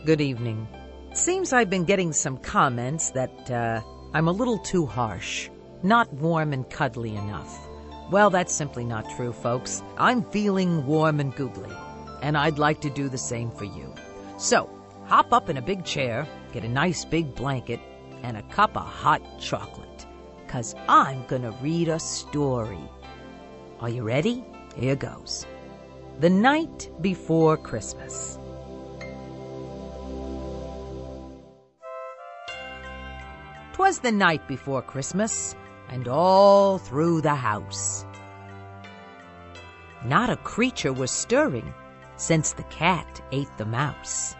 Good evening. Seems I've been getting some comments that I'm a little too harsh, not warm and cuddly enough. Well, that's simply not true, folks. I'm feeling warm and googly, and I'd like to do the same for you. So, hop up in a big chair, get a nice big blanket, and a cup of hot chocolate, 'cause I'm gonna read a story. Are you ready? Here goes. The Night Before Christmas. 'Twas the night before Christmas, and all through the house not a creature was stirring, since the cat ate the mouse.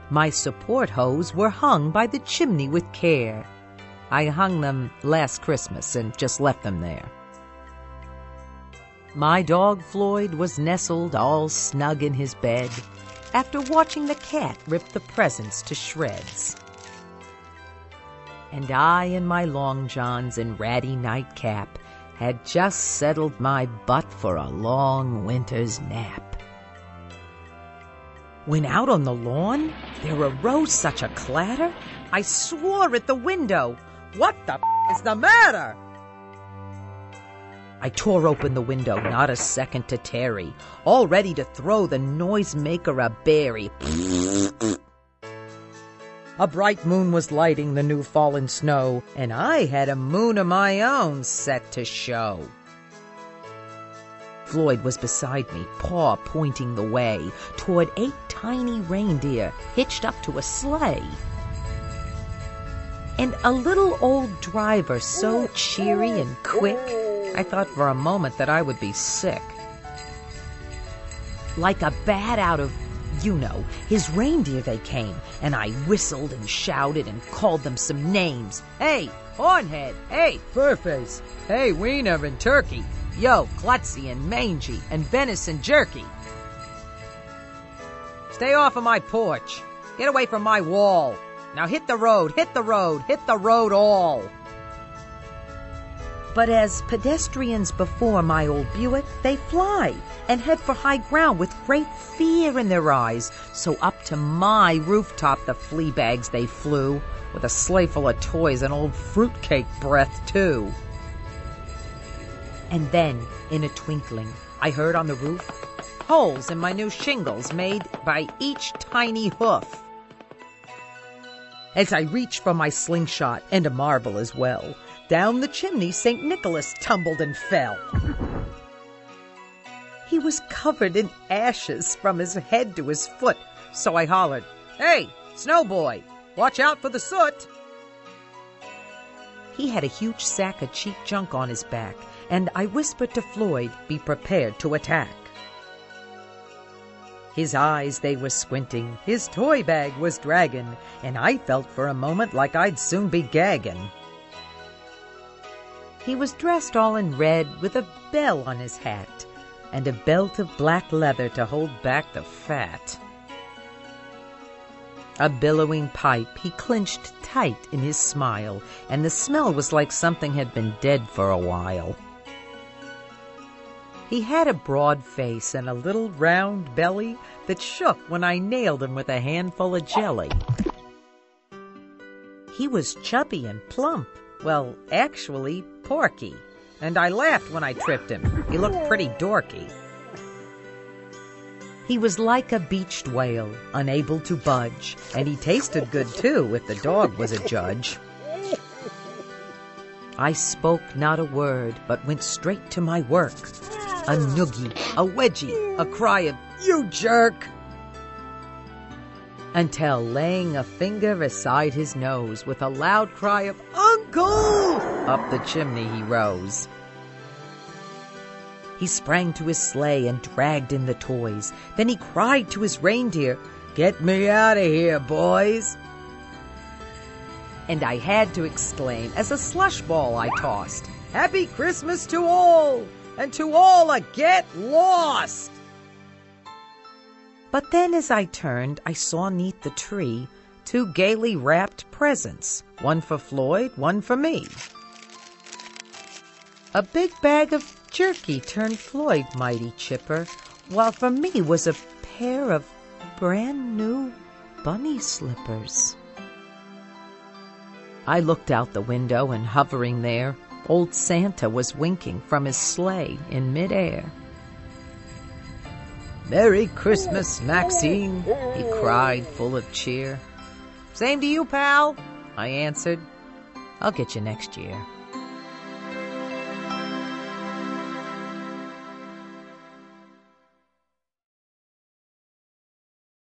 My support hose were hung by the chimney with care. I hung them last Christmas and just left them there. My dog Floyd was nestled all snug in his bed after watching the cat rip the presents to shreds. And I, in my long johns and ratty nightcap, had just settled my butt for a long winter's nap. When out on the lawn, there arose such a clatter, I swore at the window. What the is the matter? I tore open the window, not a second to tarry, all ready to throw the noisemaker a berry. A bright moon was lighting the new fallen snow, and I had a moon of my own set to show. Floyd was beside me, paw pointing the way toward 8 tiny reindeer hitched up to a sleigh. And a little old driver so cheery and quick, I thought for a moment that I would be sick. Like a bat out of, his reindeer they came, and I whistled and shouted and called them some names. Hey, Hornhead! Hey, Furface! Hey, Wiener and Turkey! Yo, Klutzy and Mangy and Venison Jerky! Stay off of my porch! Get away from my wall! Now hit the road, hit the road, hit the road all! But as pedestrians before my old Buick, they fly and head for high ground with great fear in their eyes. So up to my rooftop the flea bags they flew, with a sleigh full of toys and old fruitcake breath, too. And then, in a twinkling, I heard on the roof holes in my new shingles made by each tiny hoof. As I reached for my slingshot and a marble as well, down the chimney St. Nicholas tumbled and fell. He was covered in ashes from his head to his foot, so I hollered, "Hey, Snow Boy, watch out for the soot!" He had a huge sack of cheap junk on his back, and I whispered to Floyd, be prepared to attack. His eyes, they were squinting, his toy bag was dragging, and I felt for a moment like I'd soon be gagging. He was dressed all in red with a bell on his hat and a belt of black leather to hold back the fat. A billowing pipe he clinched tight in his smile, and the smell was like something had been dead for a while. He had a broad face and a little round belly that shook when I nailed him with a handful of jelly. He was chubby and plump, well, actually porky, and I laughed when I tripped him. He looked pretty dorky. He was like a beached whale, unable to budge, and he tasted good too if the dog was a judge. I spoke not a word, but went straight to my work. A noogie, a wedgie, a cry of, "You jerk!" Until laying a finger beside his nose, with a loud cry of, "Uncle!" up the chimney he rose. He sprang to his sleigh and dragged in the toys. Then he cried to his reindeer, "Get me out of here, boys!" And I had to exclaim, as a slush ball I tossed, "Happy Christmas to all, and to all a get lost!" But then as I turned, I saw 'neath the tree 2 gaily wrapped presents, one for Floyd, one for me. A big bag of jerky turned Floyd mighty chipper, while for me was a pair of brand new bunny slippers. I looked out the window, and hovering there, old Santa was winking from his sleigh in midair. "Merry Christmas, Maxine," he cried, full of cheer. "Same to you, pal," I answered. "I'll get you next year."